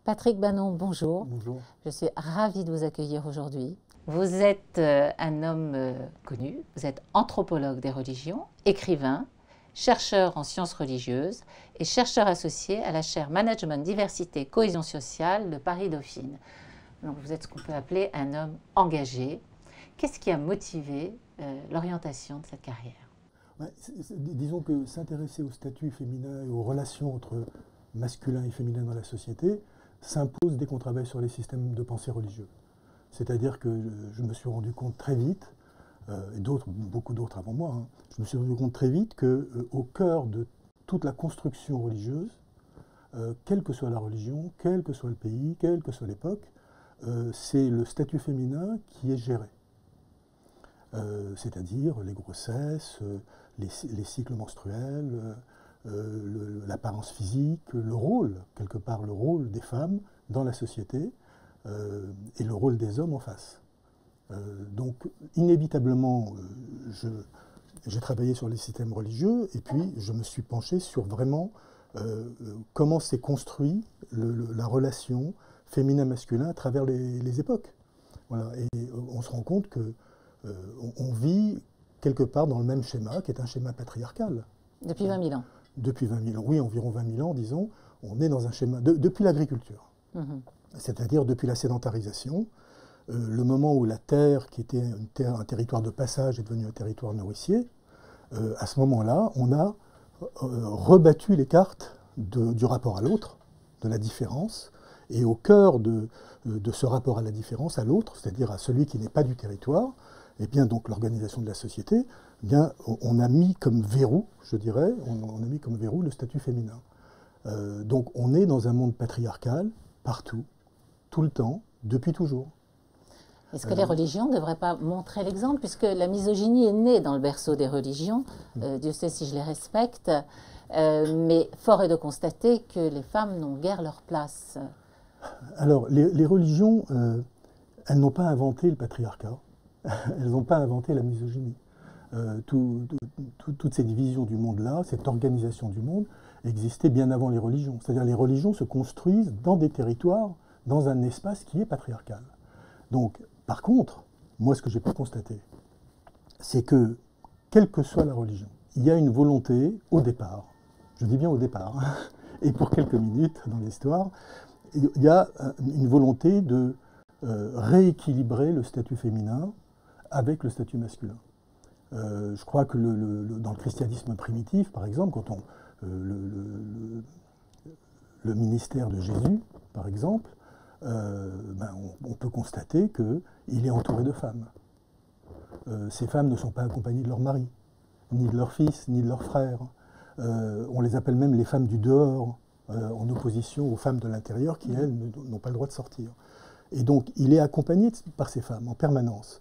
Patrick Bannon, bonjour. Bonjour. Je suis ravie de vous accueillir aujourd'hui. Vous êtes un homme connu, vous êtes anthropologue des religions, écrivain, chercheur en sciences religieuses et chercheur associé à la chaire Management, Diversité, Cohésion sociale de Paris-Dauphine. Donc vous êtes ce qu'on peut appeler un homme engagé. Qu'est-ce qui a motivé l'orientation de cette carrière? Ouais, disons que s'intéresser au statut féminin et aux relations entre masculin et féminin dans la société s'impose dès qu'on travaille sur les systèmes de pensée religieux. C'est-à-dire que je me suis rendu compte très vite, et beaucoup d'autres avant moi, je me suis rendu compte très vite qu'au cœur de toute la construction religieuse, quelle que soit la religion, quel que soit le pays, quelle que soit l'époque, c'est le statut féminin qui est géré. C'est-à-dire les grossesses, les cycles menstruels, l'apparence physique, le rôle, quelque part le rôle des femmes dans la société et le rôle des hommes en face. Donc inévitablement, j'ai travaillé sur les systèmes religieux et puis je me suis penché sur vraiment comment s'est construit la relation féminin-masculin à travers les époques. Voilà. Et on se rend compte que on vit quelque part dans le même schéma, qui est un schéma patriarcal. Depuis 20 000 ans. Depuis 20 000 ans, oui, environ 20 000 ans, disons, on est dans un schéma, depuis l'agriculture. C'est-à-dire depuis la sédentarisation, le moment où la terre, qui était un territoire de passage, est devenue un territoire nourricier, à ce moment-là, on a rebattu les cartes du rapport à l'autre, de la différence, et au cœur de ce rapport à la différence, à l'autre, c'est-à-dire à celui qui n'est pas du territoire, et bien donc l'organisation de la société, eh bien on a mis comme verrou, je dirais, on a mis comme verrou le statut féminin. Donc on est dans un monde patriarcal, partout, tout le temps, depuis toujours. Est-ce que les religions ne devraient pas montrer l'exemple, puisque la misogynie est née dans le berceau des religions, Dieu sait si je les respecte, mais fort est de constater que les femmes n'ont guère leur place. Alors, les religions, elles n'ont pas inventé le patriarcat, elles n'ont pas inventé la misogynie. Toutes ces divisions du monde-là, cette organisation du monde, existait bien avant les religions. C'est-à-dire les religions se construisent dans des territoires, dans un espace qui est patriarcal. Donc, par contre, moi, ce que j'ai pu constater, c'est que, quelle que soit la religion, il y a une volonté, au départ, je dis bien au départ, et pour quelques minutes dans l'histoire, il y a une volonté de rééquilibrer le statut féminin avec le statut masculin. Je crois que dans le christianisme primitif, par exemple, quand le ministère de Jésus, par exemple, on peut constater qu'il est entouré de femmes. Ces femmes ne sont pas accompagnées de leur mari, ni de leur fils, ni de leurs frères. On les appelle même les femmes du dehors, en opposition aux femmes de l'intérieur qui, elles, n'ont pas le droit de sortir. Et donc, il est accompagné par ces femmes en permanence.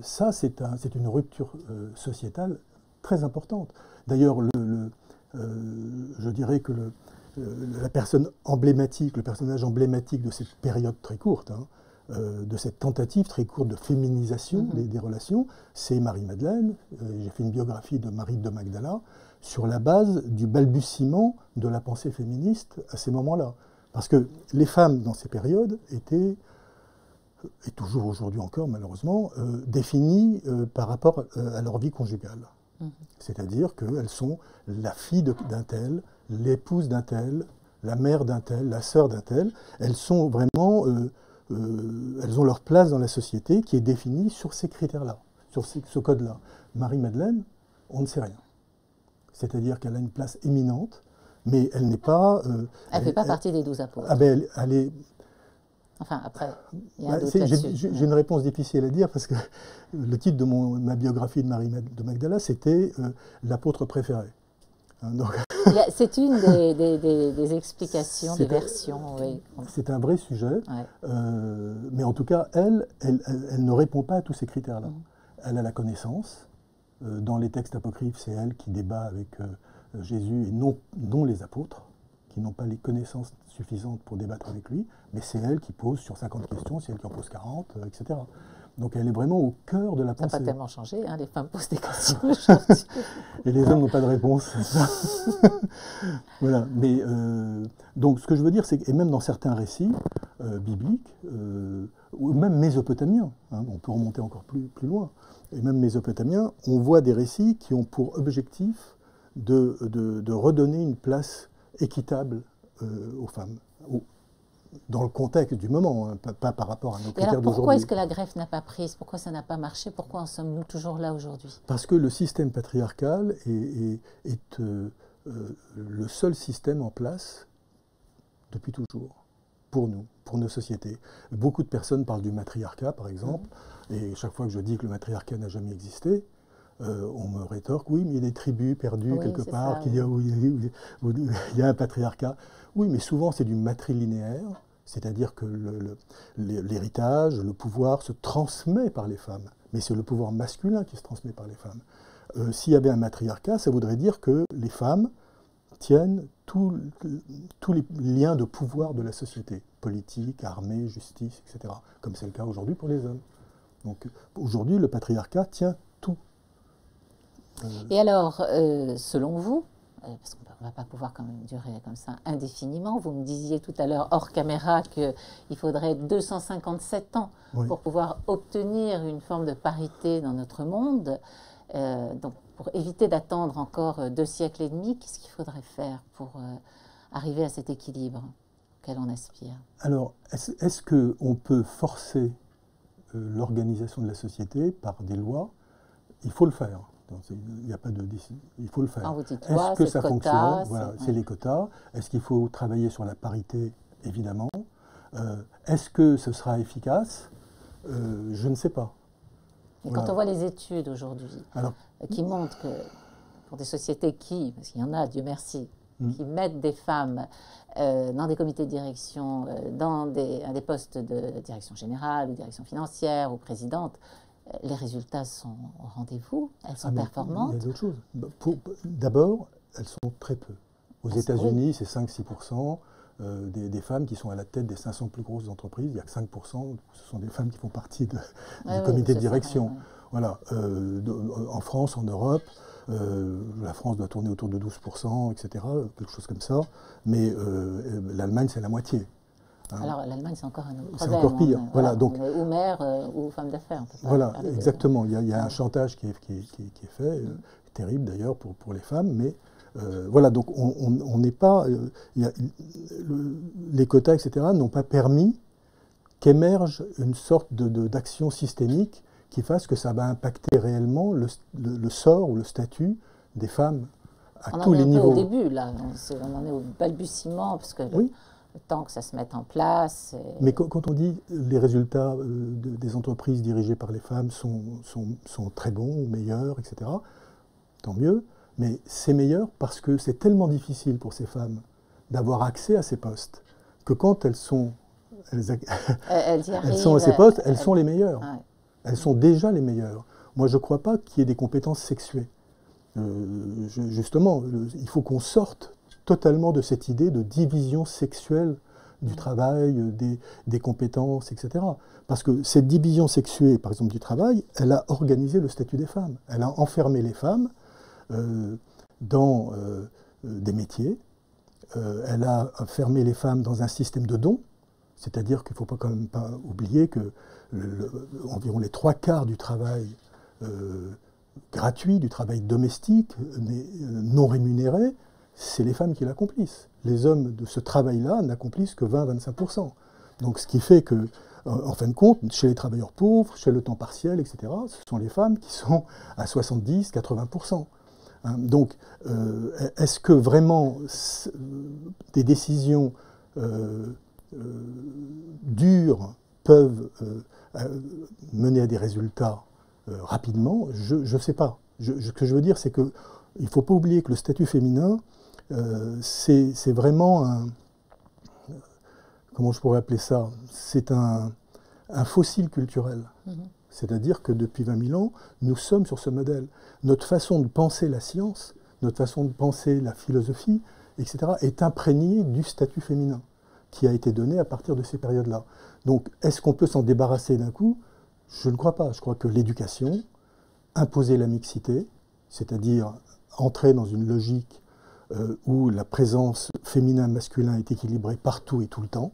Ça, c'est une rupture sociétale très importante. D'ailleurs, je dirais que la personne emblématique, le personnage emblématique de cette période très courte, de cette tentative très courte de féminisation des relations, c'est Marie-Madeleine. J'ai fait une biographie de Marie de Magdala sur la base du balbutiement de la pensée féministe à ces moments-là. Parce que les femmes, dans ces périodes, étaient, et toujours aujourd'hui encore malheureusement, définies par rapport à leur vie conjugale. C'est-à-dire qu'elles sont la fille d'un tel, l'épouse d'un tel, la mère d'un tel, la sœur d'un tel. Elles sont vraiment, elles ont leur place dans la société qui est définie sur ces critères-là, sur ce code-là. Marie-Madeleine, on ne sait rien. C'est-à-dire qu'elle a une place éminente, mais elle n'est pas... elle ne fait pas partie des 12 apôtres. Ah ben elle est... Enfin, après, il y a un doute là-dessus. J'ai une réponse difficile à dire, parce que le titre de ma biographie de Marie de Magdala, c'était l'apôtre préféré. C'est une des explications, des versions. Oui. C'est un vrai sujet, mais en tout cas, elle ne répond pas à tous ces critères-là. Elle a la connaissance. Dans les textes apocryphes, c'est elle qui débat avec Jésus, et non les apôtres, qui n'ont pas les connaissances suffisantes pour débattre avec lui, mais c'est elle qui pose sur 50 questions, c'est elle qui en pose 40, etc. Donc elle est vraiment au cœur de la Ça n'a pensée. pas tellement changé, hein, les femmes posent des questions aujourd'hui. Et les hommes n'ont pas de réponse, c'est ça. Voilà. Mais donc ce que je veux dire, c'est que, et même dans certains récits bibliques, ou même mésopotamiens, hein, on peut remonter encore plus loin, et même mésopotamiens, on voit des récits qui ont pour objectif de redonner une place équitable aux femmes, dans le contexte du moment, hein, pas par rapport à nos critères d'aujourd'hui. Pourquoi est-ce que la greffe n'a pas prise? Pourquoi ça n'a pas marché? Pourquoi en sommes-nous toujours là aujourd'hui? Parce que le système patriarcal est le seul système en place depuis toujours, pour nous, pour nos sociétés. Beaucoup de personnes parlent du matriarcat, par exemple, et chaque fois que je dis que le matriarcat n'a jamais existé, on me rétorque, oui, mais il y a des tribus perdues quelque part, où il y a un patriarcat. Oui, mais souvent c'est du matrilinéaire, c'est-à-dire que l'héritage, le pouvoir se transmet par les femmes, mais c'est le pouvoir masculin qui se transmet par les femmes. S'il y avait un matriarcat, ça voudrait dire que les femmes tiennent tous les liens de pouvoir de la société, politique, armée, justice, etc., comme c'est le cas aujourd'hui pour les hommes. Donc aujourd'hui, le patriarcat tient tout. Et alors, selon vous, parce qu'on ne va pas pouvoir quand même durer comme ça indéfiniment, vous me disiez tout à l'heure hors caméra qu'il faudrait 257 ans pour pouvoir obtenir une forme de parité dans notre monde. Donc pour éviter d'attendre encore 2 siècles et demi, qu'est-ce qu'il faudrait faire pour arriver à cet équilibre auquel on aspire? Alors, est-ce qu'on peut forcer l'organisation de la société par des lois? Il faut le faire. Il n'y a pas de décision. Il faut le faire. Est-ce que ça fonctionne? Voilà, c'est les quotas. Est-ce qu'il faut travailler sur la parité? Évidemment. Est-ce que ce sera efficace? Je ne sais pas. Et quand on voit les études aujourd'hui qui montrent que pour des sociétés parce qu'il y en a, Dieu merci, qui mettent des femmes dans des comités de direction, dans des postes de direction générale ou direction financière ou présidente, les résultats sont au rendez-vous, elles sont performantes. Il y a d'autres choses. D'abord, elles sont très peu. Aux États-Unis, c'est 5-6% des femmes qui sont à la tête des 500 plus grosses entreprises. Il n'y a que 5%, ce sont des femmes qui font partie du comité de direction. Voilà. En France, en Europe, la France doit tourner autour de 12%, etc., quelque chose comme ça. Mais l'Allemagne, c'est la moitié. Alors l'Allemagne, c'est encore un autre c'est problème. Encore pire. Voilà, donc, on est ou mère ou femme d'affaires. Voilà, exactement. Il y a un chantage qui est fait, terrible d'ailleurs pour les femmes, mais voilà, donc on n'est pas... les quotas, etc., n'ont pas permis qu'émerge une sorte d'action systémique qui fasse que ça va impacter réellement le sort ou le statut des femmes à tous les niveaux. On en est au début, là. On en est au balbutiement, parce que le temps que ça se mette en place. Mais quand on dit les résultats des entreprises dirigées par les femmes sont très bons ou meilleurs, etc., tant mieux. Mais c'est meilleur parce que c'est tellement difficile pour ces femmes d'avoir accès à ces postes que quand elles sont à ces postes, elles sont les meilleures. Ouais. Elles sont déjà les meilleures. Moi, je ne crois pas qu'il y ait des compétences sexuées. Justement, il faut qu'on sorte totalement de cette idée de division sexuelle du travail, des compétences, etc. Parce que cette division sexuée, par exemple, du travail, elle a organisé le statut des femmes. Elle a enfermé les femmes dans des métiers. Elle a fermé les femmes dans un système de dons. C'est-à-dire qu'il ne faut quand même pas oublier que environ les 3/4 du travail gratuit, du travail domestique, non rémunéré, c'est les femmes qui l'accomplissent. Les hommes de ce travail-là n'accomplissent que 20-25%. Donc ce qui fait que, en fin de compte, chez les travailleurs pauvres, chez le temps partiel, etc., ce sont les femmes qui sont à 70-80%. Hein, donc, est-ce que vraiment des décisions dures peuvent mener à des résultats rapidement? Je ne sais pas. Ce que je veux dire, c'est qu'il ne faut pas oublier que le statut féminin, c'est vraiment un... Comment je pourrais appeler ça? C'est un fossile culturel. C'est-à-dire que depuis 20 000 ans, nous sommes sur ce modèle. Notre façon de penser la science, notre façon de penser la philosophie, etc., est imprégnée du statut féminin qui a été donné à partir de ces périodes-là. Donc, est-ce qu'on peut s'en débarrasser d'un coup? Je ne crois pas. Je crois que l'éducation, imposer la mixité, c'est-à-dire entrer dans une logique où la présence féminin-masculin est équilibrée partout et tout le temps,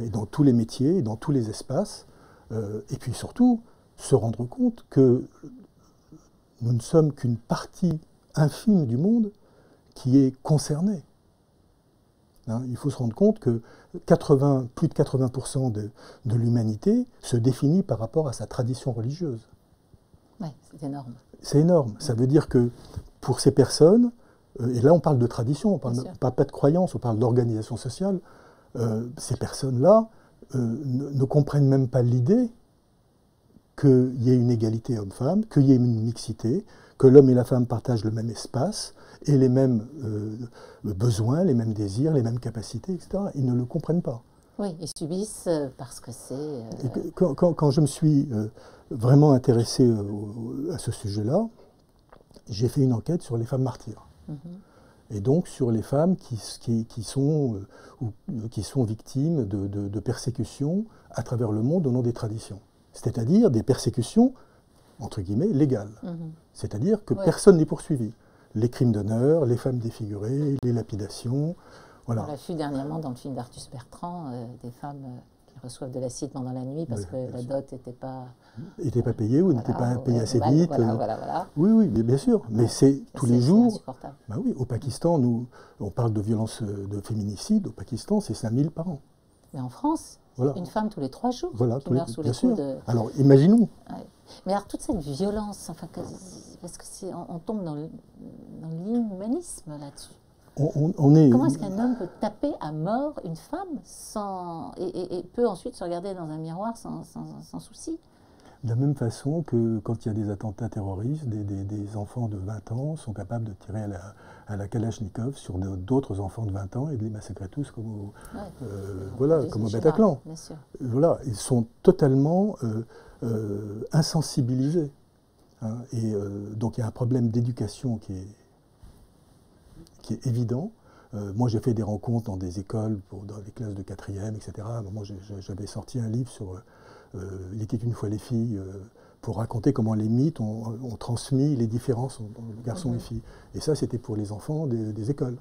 et dans tous les métiers, et dans tous les espaces, et puis surtout se rendre compte que nous ne sommes qu'une partie infime du monde qui est concernée. Hein, il faut se rendre compte que plus de 80% de l'humanité se définit par rapport à sa tradition religieuse. Oui, c'est énorme. C'est énorme. Ça veut dire que pour ces personnes, et là on parle de tradition, on ne parle pas de croyance, on parle d'organisation sociale, ces personnes-là ne comprennent même pas l'idée qu'il y ait une égalité homme-femme, qu'il y ait une mixité, que l'homme et la femme partagent le même espace et les mêmes besoins, les mêmes désirs, les mêmes capacités, etc. Ils ne le comprennent pas. Oui, ils subissent parce que c'est... Quand je me suis vraiment intéressé à ce sujet-là, j'ai fait une enquête sur les femmes martyrs. Et donc sur les femmes qui sont victimes de persécutions à travers le monde au nom des traditions. C'est-à-dire des persécutions, entre guillemets, légales. C'est-à-dire que personne n'est poursuivi. Les crimes d'honneur, les femmes défigurées, les lapidations, voilà. On l'a vu dernièrement dans le film d'Artus Bertrand, des femmes qui reçoivent de l'acide pendant la nuit parce que la dot n'était pas... n'était pas payée ou n'était pas payée assez vite. Voilà. Oui, oui, bien sûr. Mais c'est tous les jours... Bah oui, au Pakistan, on parle de violences, de féminicide. Au Pakistan, c'est 5000 par an. Mais en France, une femme tous les 3 jours qui meurt sous les coups de... Alors, imaginons. Ouais. Mais alors, toute cette violence, enfin, parce que on tombe dans l'inhumanisme là-dessus. Comment est-ce qu'un homme peut taper à mort une femme et peut ensuite se regarder dans un miroir sans souci? De la même façon que quand il y a des attentats terroristes, des enfants de 20 ans sont capables de tirer à la Kalachnikov sur d'autres enfants de 20 ans et de les massacrer tous comme au Bataclan. Voilà, ils sont totalement insensibilisés. Hein, et donc il y a un problème d'éducation qui est évident. Moi, j'ai fait des rencontres dans des écoles, dans les classes de 4e, etc. À un moment, j'avais sorti un livre sur Il était une fois les filles, pour raconter comment les mythes ont transmis les différences entre garçons et filles. Et ça, c'était pour les enfants des écoles.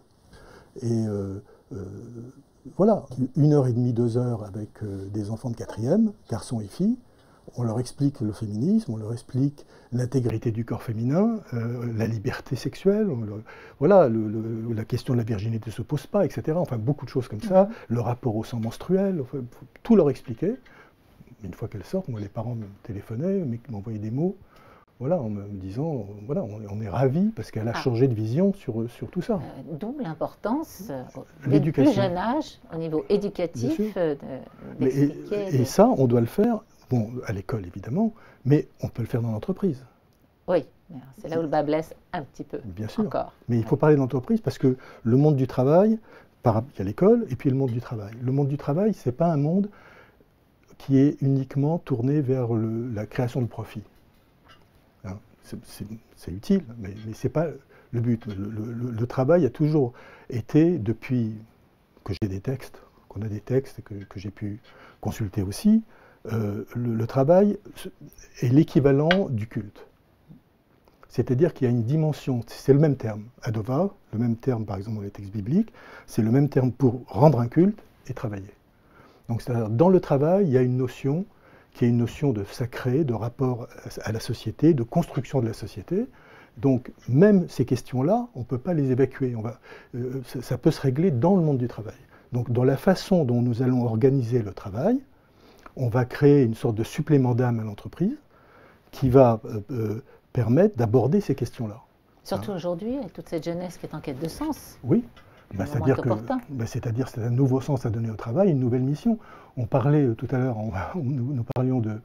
Et voilà, 1h30, 2 heures avec des enfants de 4e, garçons et filles. On leur explique le féminisme, on leur explique l'intégrité du corps féminin, la liberté sexuelle, la question de la virginité ne se pose pas, etc. Enfin, beaucoup de choses comme ça, le rapport au sang menstruel, enfin, faut tout leur expliquer. Une fois qu'elles sortent, moi, les parents me téléphonaient, m'envoyaient des mots, voilà, en me disant, voilà, on est ravis parce qu'elle a changé de vision sur tout ça. D'où l'importance, dès le plus jeune âge, au niveau éducatif, d'expliquer... Et ça, on doit le faire. Bon, à l'école, évidemment, mais on peut le faire dans l'entreprise. Oui, c'est là où le bas blesse un petit peu. Bien sûr. Encore. Mais il faut parler d'entreprise parce que le monde du travail, il y a l'école et puis le monde du travail. Le monde du travail, ce n'est pas un monde qui est uniquement tourné vers la création de profit. Hein, c'est utile, mais ce n'est pas le but. Le travail a toujours été, depuis que j'ai des textes, qu'on a des textes que j'ai pu consulter aussi, le travail est l'équivalent du culte. C'est-à-dire qu'il y a une dimension, c'est le même terme, adova, le même terme par exemple dans les textes bibliques, c'est le même terme pour rendre un culte et travailler. Donc c'est-à-dire dans le travail, il y a une notion qui est une notion de sacré, de rapport à la société, de construction de la société. Donc même ces questions-là, on ne peut pas les évacuer. Ça peut se régler dans le monde du travail. Donc dans la façon dont nous allons organiser le travail, on va créer une sorte de supplément d'âme à l'entreprise qui va permettre d'aborder ces questions-là. Surtout aujourd'hui, avec toute cette jeunesse qui est en quête de sens. Oui, c'est-à-dire que c'est un nouveau sens à donner au travail, une nouvelle mission. On parlait tout à l'heure, nous parlions de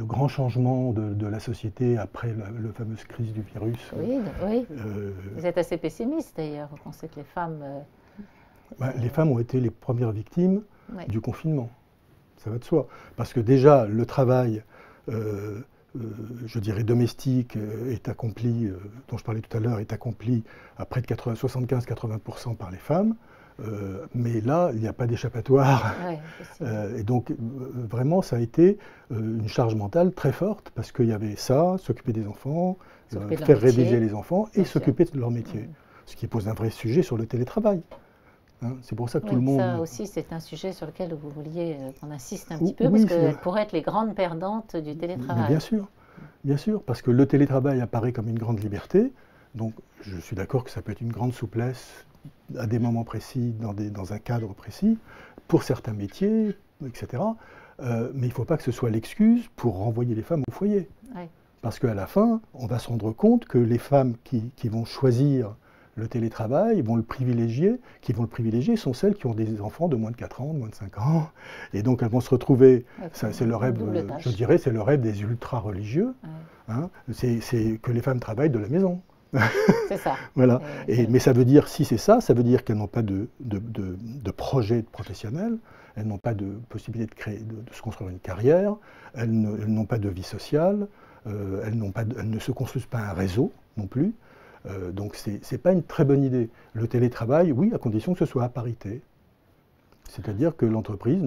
grands changements de la société après la fameuse crise du virus. Oui, vous êtes assez pessimiste d'ailleurs, vous pensez que les femmes... les femmes ont été les premières victimes du confinement, ça va de soi. Parce que déjà, le travail, je dirais domestique, est accompli, dont je parlais tout à l'heure, est accompli à près de 75-80% par les femmes. Mais là, il n'y a pas d'échappatoire. Ouais, Et donc, vraiment, ça a été une charge mentale très forte, parce qu'il y avait ça, s'occuper des enfants, faire réviser les enfants et s'occuper de leur métier. Ce qui pose un vrai sujet sur le télétravail. Hein, c'est pour ça que tout le monde... Ça aussi, c'est un sujet sur lequel vous vouliez qu'on insiste un petit peu, parce qu'elles pourraient être les grandes perdantes du télétravail. Mais bien sûr, parce que le télétravail apparaît comme une grande liberté, donc je suis d'accord que ça peut être une grande souplesse à des moments précis, dans un cadre précis, pour certains métiers, etc. Mais il ne faut pas que ce soit l'excuse pour renvoyer les femmes au foyer. Ouais. Parce qu'à la fin, on va se rendre compte que les femmes qui vont choisir le télétravail, qui vont le privilégier, sont celles qui ont des enfants de moins de 4 ans, de moins de 5 ans. Et donc elles vont se retrouver, c'est le rêve, je dirais, c'est le rêve des ultra-religieux, hein, c'est que les femmes travaillent de la maison. C'est ça. Voilà. Mais ça veut dire, si c'est ça, ça veut dire qu'elles n'ont pas de projet professionnel, elles n'ont pas de possibilité de se construire une carrière, elles n'ont pas de vie sociale, elles ne se construisent pas un réseau non plus. Donc ce n'est pas une très bonne idée. Le télétravail, oui, à condition que ce soit à parité. C'est-à-dire que l'entreprise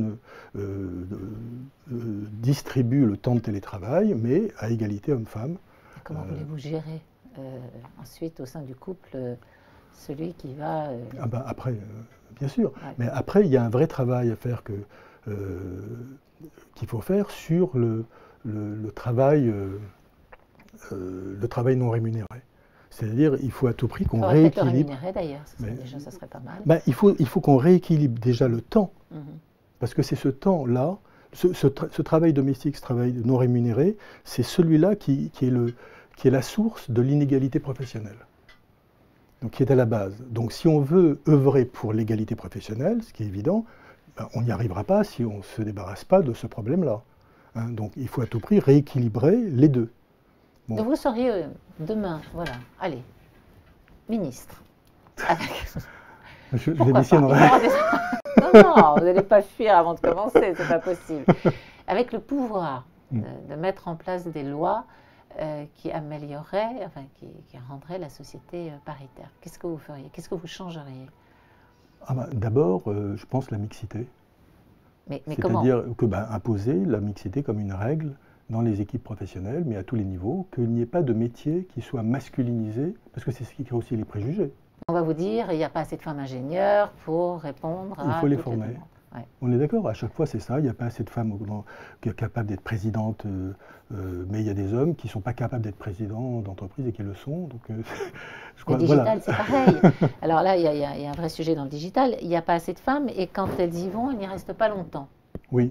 distribue le temps de télétravail, mais à égalité homme-femme. Comment voulez-vous gérer ensuite au sein du couple celui qui va... Après, bien sûr. Ouais. Mais après, il y a un vrai travail à faire qu'il faut faire sur le travail non rémunéré. C'est-à-dire, il faut à tout prix qu'on rééquilibre. Rémunéré d'ailleurs, déjà ça serait pas mal. Il faut qu'on rééquilibre déjà le temps, parce que c'est ce temps-là, ce travail domestique, ce travail non rémunéré, c'est celui-là qui est la source de l'inégalité professionnelle, donc qui est à la base. Donc si on veut œuvrer pour l'égalité professionnelle, ce qui est évident, on n'y arrivera pas si on ne se débarrasse pas de ce problème-là. Hein, donc il faut à tout prix rééquilibrer les deux. Bon. Donc vous seriez demain, voilà, allez, ministre. Je démissionnerai. Non, vous n'allez pas fuir avant de commencer, c'est pas possible. Avec le pouvoir de mettre en place des lois qui amélioreraient, enfin qui rendraient la société paritaire, qu'est-ce que vous feriez? Qu'est-ce que vous changeriez? D'abord, je pense la mixité. Mais comment? C'est-à-dire que imposer la mixité comme une règle dans les équipes professionnelles, mais à tous les niveaux, qu'il n'y ait pas de métier qui soit masculinisé, parce que c'est ce qui crée aussi les préjugés. On va vous dire, il n'y a pas assez de femmes ingénieures pour répondre à... Il faut les former. Ouais. On est d'accord, à chaque fois c'est ça, il n'y a pas assez de femmes capables d'être présidentes, mais il y a des hommes qui ne sont pas capables d'être présidents d'entreprise et qui le sont. Donc, le digital, c'est pareil. Alors là, il y a un vrai sujet dans le digital, il n'y a pas assez de femmes et quand elles y vont, elles n'y restent pas longtemps. Oui,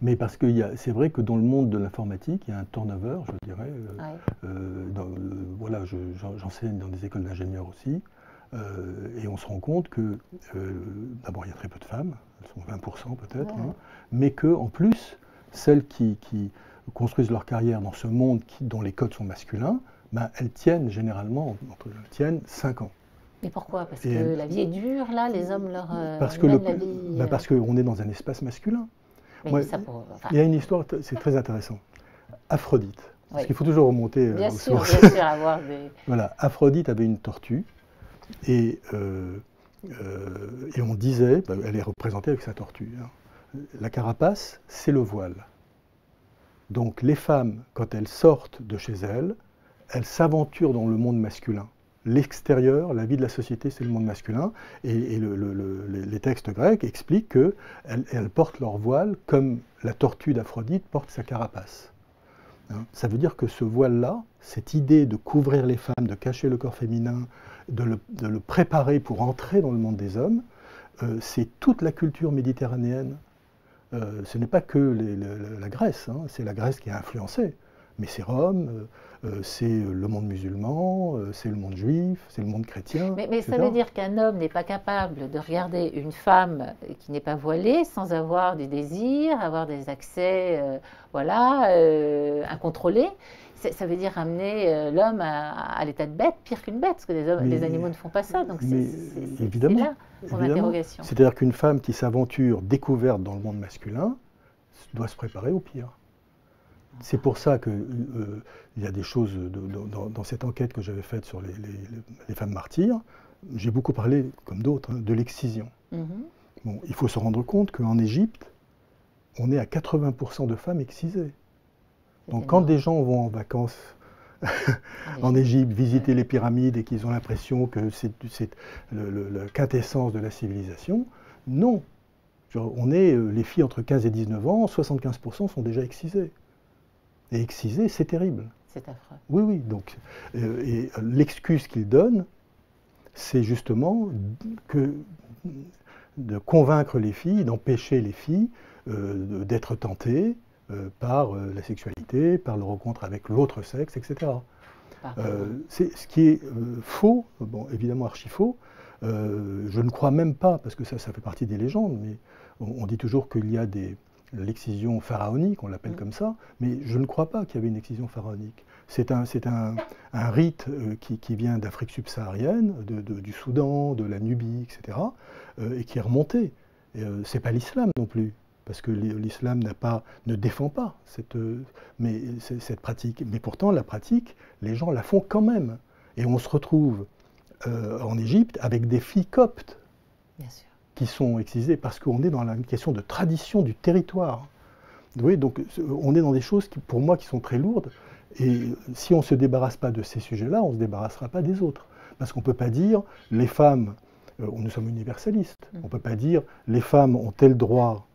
mais parce que c'est vrai que dans le monde de l'informatique, il y a un turnover, je dirais. Voilà, j'enseigne dans des écoles d'ingénieurs aussi, et on se rend compte que, d'abord, il y a très peu de femmes, elles sont 20% peut-être, hein, mais qu'en plus, celles qui construisent leur carrière dans ce monde dont les codes sont masculins, elles tiennent généralement, 5 ans. Mais pourquoi? Parce que la vie est dure, là, les hommes leur parce qu'on est dans un espace masculin. Mais il y a une histoire, c'est très intéressant. Aphrodite. Parce qu'il faut toujours remonter bien aux sûr, sources. Bien sûr, avoir des... Voilà, Aphrodite avait une tortue et on disait, elle est représentée avec sa tortue. Hein. La carapace, c'est le voile. Donc les femmes, quand elles sortent de chez elles s'aventurent dans le monde masculin. L'extérieur, la vie de la société, c'est le monde masculin. Et les textes grecs expliquent qu'elles portent leur voile comme la tortue d'Aphrodite porte sa carapace. Hein, ça veut dire que ce voile-là, cette idée de couvrir les femmes, de cacher le corps féminin, de le préparer pour entrer dans le monde des hommes, c'est toute la culture méditerranéenne. Ce n'est pas que la Grèce, hein, c'est la Grèce qui a influencé. Mais c'est Rome, c'est le monde musulman, c'est le monde juif, c'est le monde chrétien. Mais ça veut dire qu'un homme n'est pas capable de regarder une femme qui n'est pas voilée sans avoir du désir, avoir des accès incontrôlés. Ça veut dire amener l'homme à l'état de bête, pire qu'une bête, parce que les animaux ne font pas ça. Donc c'est là son interrogation. C'est-à-dire qu'une femme qui s'aventure découverte dans le monde masculin doit se préparer au pire. C'est pour ça qu'il y a des choses dans cette enquête que j'avais faite sur les femmes martyrs. j'ai beaucoup parlé, comme d'autres, de l'excision. Bon, il faut se rendre compte qu'en Égypte, on est à 80% de femmes excisées. Donc quand des gens vont en vacances en Égypte, visiter les pyramides et qu'ils ont l'impression que c'est la quintessence de la civilisation, non. Les filles entre 15 et 19 ans, 75% sont déjà excisées. Et excisées, c'est terrible. C'est affreux. Oui, oui. Donc, et l'excuse qu'ils donnent, c'est justement de convaincre les filles, d'empêcher les filles d'être tentées par la sexualité, par le rencontre avec l'autre sexe, etc. Ce qui est faux, bon, évidemment archi faux. Je ne crois même pas, parce que ça fait partie des légendes, mais on dit toujours qu'il y a l'excision pharaonique, on l'appelle comme ça, mais je ne crois pas qu'il y avait une excision pharaonique. C'est un rite qui vient d'Afrique subsaharienne, du Soudan, de la Nubie, etc., et qui est remonté. Ce n'est pas l'islam non plus, parce que l'islam ne défend pas cette pratique. Mais pourtant, la pratique, les gens la font quand même. Et on se retrouve en Égypte avec des filles coptes qui sont excisées, parce qu'on est dans la question de tradition du territoire. Vous voyez, donc on est dans des choses qui, pour moi, qui sont très lourdes. Et si on ne se débarrasse pas de ces sujets-là, on ne se débarrassera pas des autres. Parce qu'on ne peut pas dire, les femmes, nous sommes universalistes, on ne peut pas dire, les femmes ont tel droit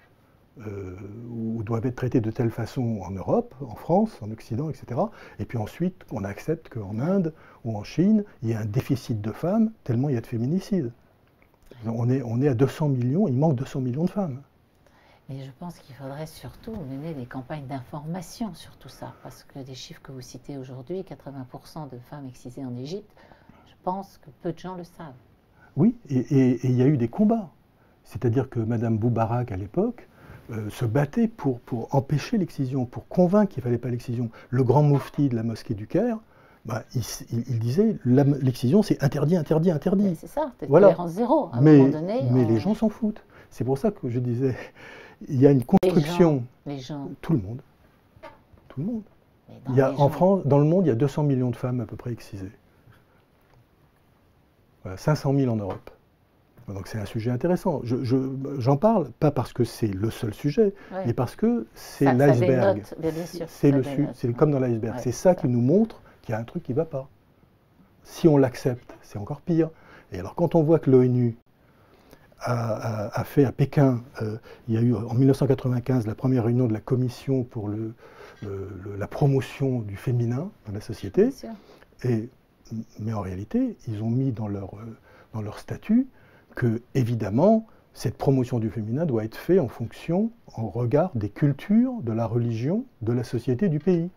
ou doivent être traitées de telle façon en Europe, en France, en Occident, etc. Et puis ensuite, on accepte qu'en Inde ou en Chine, il y a un déficit de femmes, tellement il y a de féminicides. On est à 200 millions, il manque 200 millions de femmes. Et je pense qu'il faudrait surtout mener des campagnes d'information sur tout ça, parce que des chiffres que vous citez aujourd'hui, 80% de femmes excisées en Égypte, je pense que peu de gens le savent. Oui, et il y a eu des combats. C'est-à-dire que Mme Boubarak, à l'époque, se battait pour empêcher l'excision, pour convaincre qu'il ne fallait pas l'excision. Le grand moufti de la mosquée du Caire, il disait l'excision c'est interdit, interdit, interdit. C'est ça, c'est voilà. Tolérance zéro. À un moment donné, mais les gens s'en foutent. C'est pour ça que je disais, il y a une construction. Les gens. Tout le monde. Tout le monde. En France, dans le monde, il y a 200 millions de femmes à peu près excisées. Voilà, 500 000 en Europe. Donc c'est un sujet intéressant. J'en parle, pas parce que c'est le seul sujet, mais parce que c'est l'iceberg. C'est comme dans l'iceberg. C'est ça qui nous montre qu'il y a un truc qui ne va pas. Si on l'accepte, c'est encore pire. Et alors quand on voit que l'ONU a fait à Pékin, il y a eu en 1995 la première réunion de la commission pour la promotion du féminin dans la société, mais en réalité, ils ont mis dans leur statut que, évidemment, cette promotion du féminin doit être faite en regard des cultures, de la religion, de la société du pays.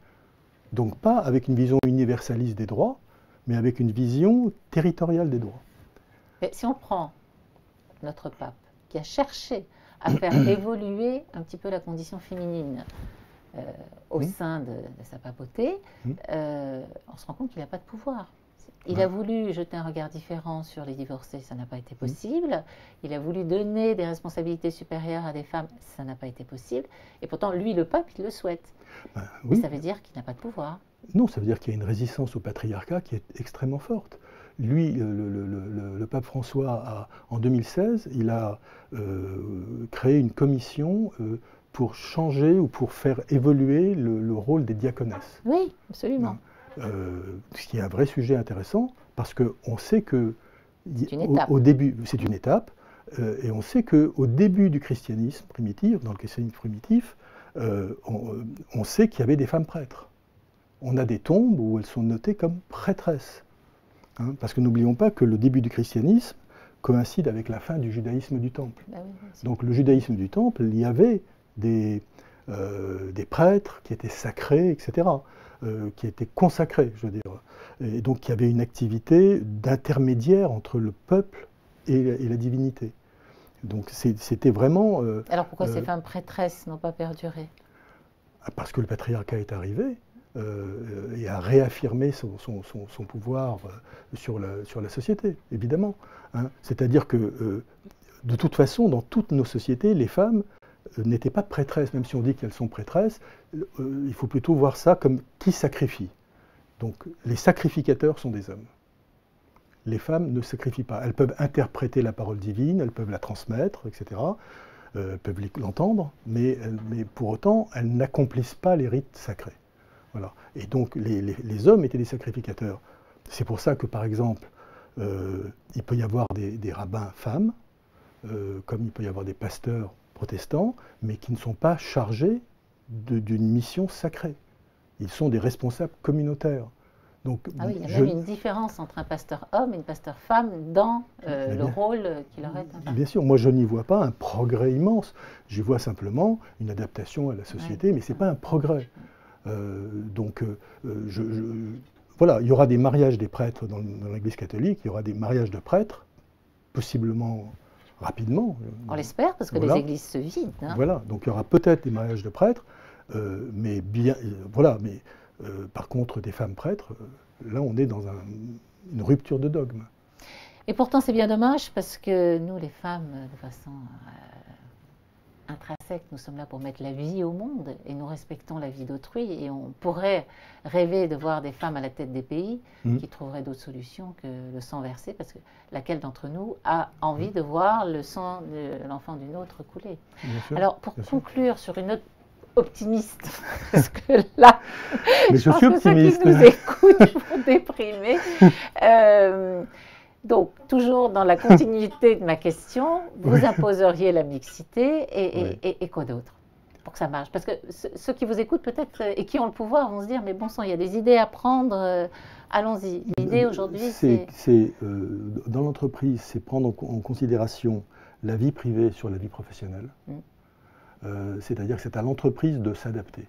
Donc pas avec une vision universaliste des droits, mais avec une vision territoriale des droits. Mais si on prend notre pape, qui a cherché à faire évoluer un petit peu la condition féminine au sein de sa papauté, on se rend compte qu'il n'a pas de pouvoir. Il a voulu jeter un regard différent sur les divorcés, ça n'a pas été possible. Il a voulu donner des responsabilités supérieures à des femmes, ça n'a pas été possible. Et pourtant, lui, le pape, il le souhaite. Mais ça veut dire qu'il n'a pas de pouvoir. Non, ça veut dire qu'il y a une résistance au patriarcat qui est extrêmement forte. Lui, le pape François, en 2016, il a créé une commission pour changer ou pour faire évoluer le rôle des diaconesses. Oui, absolument. Ce qui est un vrai sujet intéressant, parce qu'on sait que au début, c'est une étape, et on sait qu'au début du christianisme primitif, dans le christianisme primitif, on sait qu'il y avait des femmes prêtres. On a des tombes où elles sont notées comme prêtresses. Hein, parce que n'oublions pas que le début du christianisme coïncide avec la fin du judaïsme du Temple. Donc le judaïsme du Temple, il y avait des prêtres qui étaient sacrés, etc., qui étaient consacrés, je veux dire. Et donc il y avait une activité d'intermédiaire entre le peuple et la divinité. Donc c'était vraiment... Alors pourquoi ces femmes prêtresses n'ont pas perduré? Parce que le patriarcat est arrivé et a réaffirmé son pouvoir sur la société, évidemment. Hein. C'est-à-dire que, de toute façon, dans toutes nos sociétés, les femmes n'étaient pas prêtresses, même si on dit qu'elles sont prêtresses, il faut plutôt voir ça comme qui sacrifie. Donc les sacrificateurs sont des hommes. les femmes ne sacrifient pas. Elles peuvent interpréter la parole divine, elles peuvent la transmettre, etc. Elles peuvent l'entendre, mais pour autant, elles n'accomplissent pas les rites sacrés. Voilà. Et donc, les hommes étaient des sacrificateurs. C'est pour ça que, par exemple, il peut y avoir des rabbins femmes, comme il peut y avoir des pasteurs protestants, mais qui ne sont pas chargés d'une mission sacrée. Ils sont des responsables communautaires. Donc, ah oui, il y a même une différence entre un pasteur homme et une pasteur femme dans le rôle qui leur est imparti. Bien sûr, moi je n'y vois pas un progrès immense. J'y vois simplement une adaptation à la société, mais ce n'est pas un progrès. Voilà, il y aura des mariages des prêtres dans l'Église catholique, il y aura des mariages de prêtres, possiblement rapidement. On l'espère, parce que voilà. Les églises se vident. Hein. Voilà, donc il y aura peut-être des mariages de prêtres, mais par contre, des femmes prêtres, là on est dans une rupture de dogme. Et pourtant c'est bien dommage, parce que nous les femmes, de façon intrinsèque, nous sommes là pour mettre la vie au monde, et nous respectons la vie d'autrui, et on pourrait rêver de voir des femmes à la tête des pays qui trouveraient d'autres solutions que le sang versé, parce que laquelle d'entre nous a envie de voir le sang de l'enfant d'une autre couler. Alors pour conclure sur une note optimiste, parce que là, je pense que ceux qui nous écoutent vont déprimer. Donc, toujours dans la continuité de ma question, vous imposeriez la mixité et quoi d'autre pour que ça marche? Parce que ceux qui vous écoutent peut-être et qui ont le pouvoir vont se dire, mais bon sang, il y a des idées à prendre, allons-y. L'idée aujourd'hui, c'est... dans l'entreprise, c'est prendre en considération la vie privée sur la vie professionnelle. C'est-à-dire que c'est à l'entreprise de s'adapter.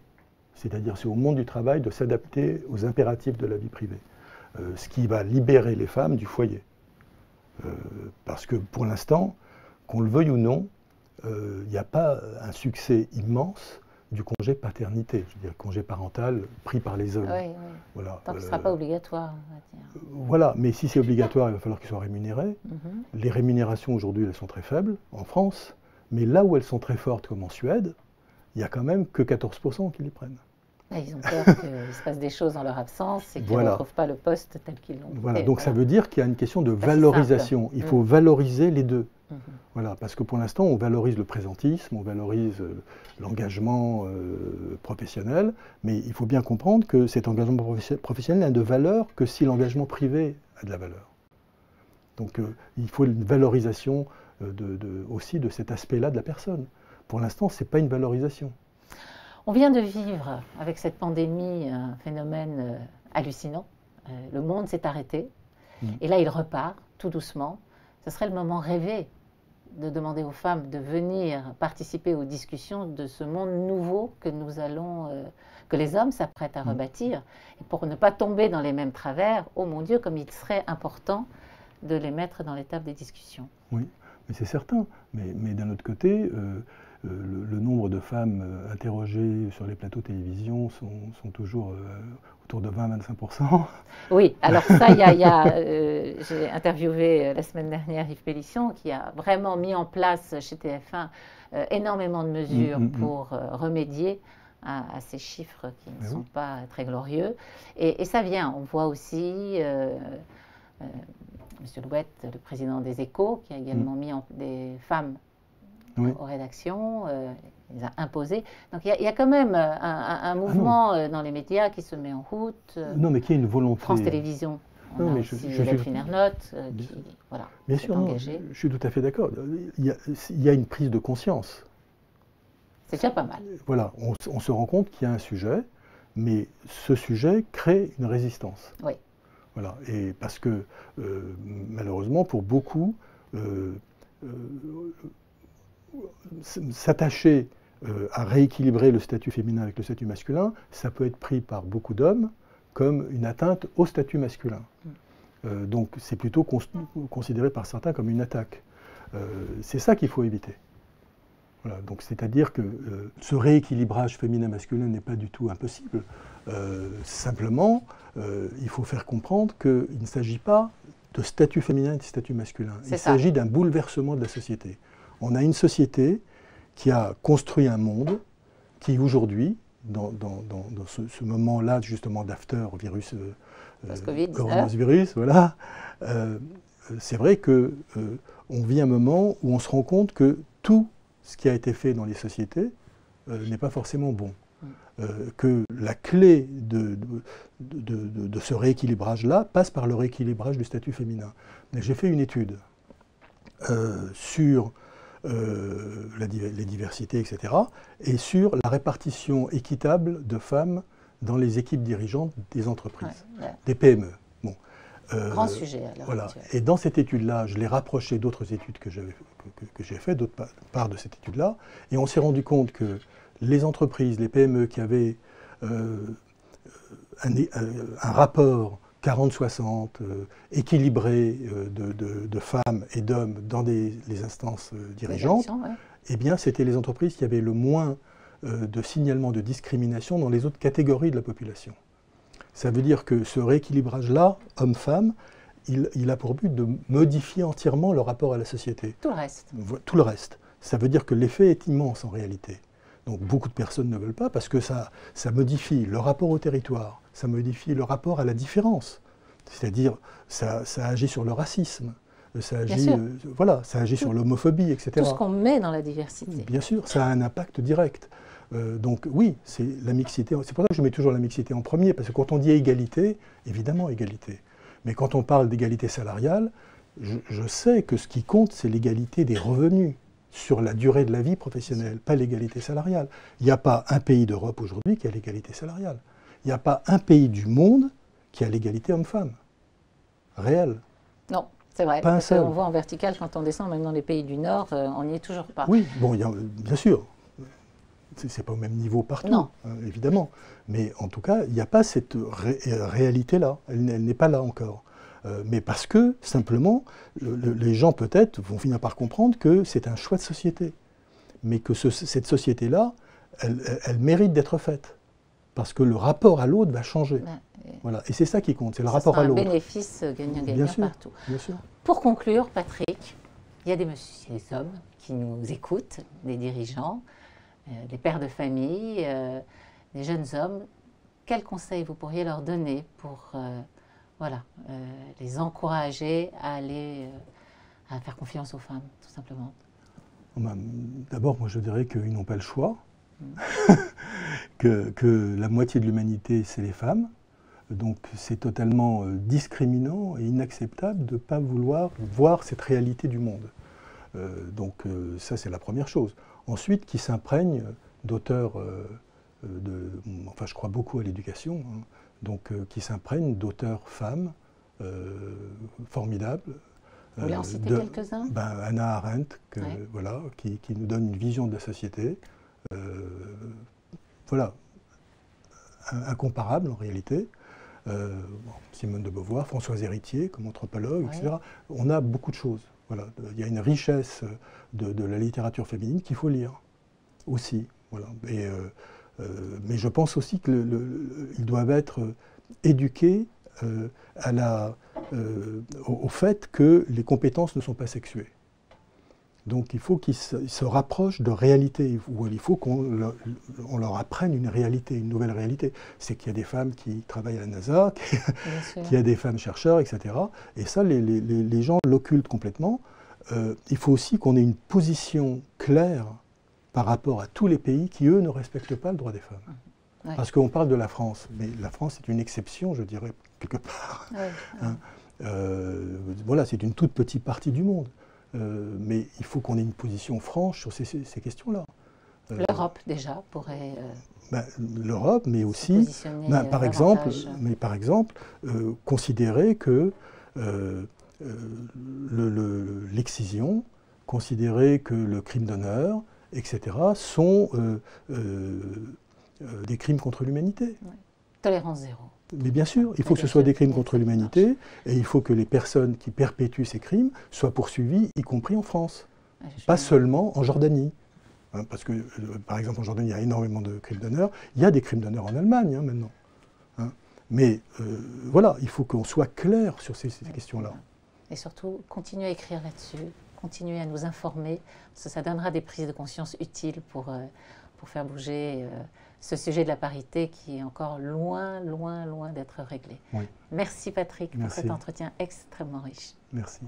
C'est-à-dire c'est au monde du travail de s'adapter aux impératifs de la vie privée. Ce qui va libérer les femmes du foyer. Parce que pour l'instant, qu'on le veuille ou non, il n'y a pas un succès immense du congé paternité, je veux dire congé parental pris par les hommes. Oui. Voilà. Tant que ce ne sera pas obligatoire, on va dire. Voilà, mais si c'est obligatoire, il va falloir qu'il soit rémunéré. Les rémunérations aujourd'hui, elles sont très faibles en France, mais là où elles sont très fortes, comme en Suède, il n'y a quand même que 14% qui les prennent. Ils ont peur qu'il se passe des choses en leur absence et qu'ils ne retrouvent pas le poste tel qu'ils l'ont. Voilà, donc ça veut dire qu'il y a une question de valorisation. Il faut valoriser les deux. Voilà, parce que pour l'instant, on valorise le présentisme, on valorise l'engagement professionnel, mais il faut bien comprendre que cet engagement professionnel n'a de valeur que si l'engagement privé a de la valeur. Donc il faut une valorisation aussi de cet aspect-là de la personne. Pour l'instant, ce n'est pas une valorisation. On vient de vivre avec cette pandémie un phénomène hallucinant. Le monde s'est arrêté et là il repart tout doucement. Ce serait le moment rêvé de demander aux femmes de venir participer aux discussions de ce monde nouveau que nous allons, que les hommes s'apprêtent à rebâtir. Et pour ne pas tomber dans les mêmes travers, oh mon Dieu, comme il serait important de les mettre dans les tables des discussions. Oui, mais c'est certain. Mais d'un autre côté, le nombre de femmes interrogées sur les plateaux de télévision sont toujours autour de 20-25%. Oui, alors ça, j'ai interviewé la semaine dernière Yves Pélisson qui a vraiment mis en place chez TF1 énormément de mesures pour remédier à ces chiffres qui ne sont pas très glorieux. Et ça vient, on voit aussi M. Louette, le président des Échos, qui a également mis des femmes aux rédactions, les a imposées. Donc il y a quand même un mouvement dans les médias qui se met en route. Non, mais qui a une volonté. France Télévisions, on a aussi Delphine Ernotte qui est engagée. Je suis tout à fait d'accord. Il y a une prise de conscience. C'est déjà pas mal. Voilà, on se rend compte qu'il y a un sujet, mais ce sujet crée une résistance. Oui. Voilà, et parce que malheureusement, pour beaucoup, s'attacher à rééquilibrer le statut féminin avec le statut masculin, ça peut être pris par beaucoup d'hommes comme une atteinte au statut masculin. Donc c'est plutôt considéré par certains comme une attaque. C'est ça qu'il faut éviter. Voilà, donc c'est-à-dire que ce rééquilibrage féminin-masculin n'est pas du tout impossible. Simplement, il faut faire comprendre qu'il ne s'agit pas de statut féminin et de statut masculin. Il s'agit d'un bouleversement de la société. On a une société qui a construit un monde qui aujourd'hui dans ce moment-là, justement, d'after virus, Coronavirus, voilà, c'est vrai qu'on vit un moment où on se rend compte que tout ce qui a été fait dans les sociétés n'est pas forcément bon. Que la clé de ce rééquilibrage-là passe par le rééquilibrage du statut féminin. J'ai fait une étude sur les diversités, etc., et sur la répartition équitable de femmes dans les équipes dirigeantes des entreprises, des PME. Bon. Grand sujet, alors. Voilà. Et dans cette étude-là, je l'ai rapproché d'autres études que j'ai faites, d'autres parts de cette étude-là, et on s'est rendu compte que les entreprises, les PME qui avaient un rapport 40-60 équilibré de femmes et d'hommes dans les instances dirigeantes, eh bien, c'était les entreprises qui avaient le moins de signalements de discrimination dans les autres catégories de la population. Ça veut dire que ce rééquilibrage-là, homme-femme, il a pour but de modifier entièrement le rapport à la société. Tout le reste. Tout le reste. Ça veut dire que l'effet est immense en réalité. Donc beaucoup de personnes ne veulent pas parce que ça modifie le rapport au territoire, ça modifie le rapport à la différence. C'est-à-dire, ça agit sur le racisme, ça agit, ça agit sur l'homophobie, etc. Tout ce qu'on met dans la diversité. Bien sûr, ça a un impact direct. Donc oui, c'est la mixité. C'est pour ça que je mets toujours la mixité en premier, parce que quand on dit égalité, évidemment égalité. Mais quand on parle d'égalité salariale, je sais que ce qui compte, c'est l'égalité des revenus sur la durée de la vie professionnelle, pas l'égalité salariale. Il n'y a pas un pays d'Europe aujourd'hui qui a l'égalité salariale. Il n'y a pas un pays du monde qui a l'égalité homme-femme. Réelle. Non, c'est vrai. Pas un seul. On voit en vertical, quand on descend, même dans les pays du Nord, on n'y est toujours pas. Oui, bon, bien sûr. C'est pas au même niveau partout, évidemment. Mais en tout cas, il n'y a pas cette réalité-là. Elle n'est pas là encore. Mais parce que, simplement, les gens peut-être vont finir par comprendre que c'est un choix de société. Mais que cette société-là, elle mérite d'être faite. Parce que le rapport à l'autre va changer. Voilà. Et c'est ça qui compte, c'est le rapport à l'autre. C'est un bénéfice gagnant-gagnant partout. Bien sûr. Pour conclure, Patrick, il y a des hommes qui nous écoutent, des dirigeants, des pères de famille, des jeunes hommes. Quels conseils vous pourriez leur donner pour les encourager à aller à faire confiance aux femmes, tout simplement? D'abord, moi je dirais qu'ils n'ont pas le choix, que la moitié de l'humanité, c'est les femmes. Donc c'est totalement discriminant et inacceptable de ne pas vouloir voir cette réalité du monde. Donc ça, c'est la première chose. Ensuite, qui s'imprègnent d'auteurs, enfin je crois beaucoup à l'éducation, hein, donc qui s'imprègnent d'auteurs femmes formidables. Vous voulez en citer quelques-uns? Hannah Arendt, voilà, qui nous donne une vision de la société, voilà, incomparable en réalité. Simone de Beauvoir, Françoise Héritier comme anthropologue, etc. On a beaucoup de choses. Voilà. Il y a une richesse de la littérature féminine qu'il faut lire aussi. Voilà. Mais je pense aussi qu'ils doivent être éduqués au fait que les compétences ne sont pas sexuées. Donc il faut qu'ils se rapprochent de réalité, ou il faut qu'on leur apprenne une réalité, une nouvelle réalité. C'est qu'il y a des femmes qui travaillent à la NASA, qu'il y a des femmes chercheurs, etc. Et ça, les gens l'occultent complètement. Il faut aussi qu'on ait une position claire par rapport à tous les pays qui, eux, ne respectent pas le droit des femmes. Ouais. Parce qu'on parle de la France, mais la France est une exception, je dirais, quelque part. Ouais. Hein, voilà, c'est une toute petite partie du monde. Mais il faut qu'on ait une position franche sur ces questions-là. L'Europe, déjà, pourrait... L'Europe, mais aussi, par exemple, considérer que l'excision, considérer que le crime d'honneur, etc., sont des crimes contre l'humanité. Ouais. Tolérance zéro. Mais bien sûr, il faut que ce soit des crimes contre l'humanité, et il faut que les personnes qui perpétuent ces crimes soient poursuivies, y compris en France. Pas seulement en Jordanie. Hein, parce que, par exemple, en Jordanie, il y a énormément de crimes d'honneur. Il y a des crimes d'honneur en Allemagne, hein, maintenant. Hein. Mais voilà, il faut qu'on soit clair sur ces questions-là. Et surtout, continuer à écrire là-dessus, continuer à nous informer, parce que ça donnera des prises de conscience utiles pour pour faire bouger ce sujet de la parité qui est encore loin, loin, loin d'être réglé. Oui. Merci Patrick pour Merci. cet entretien extrêmement riche. Merci.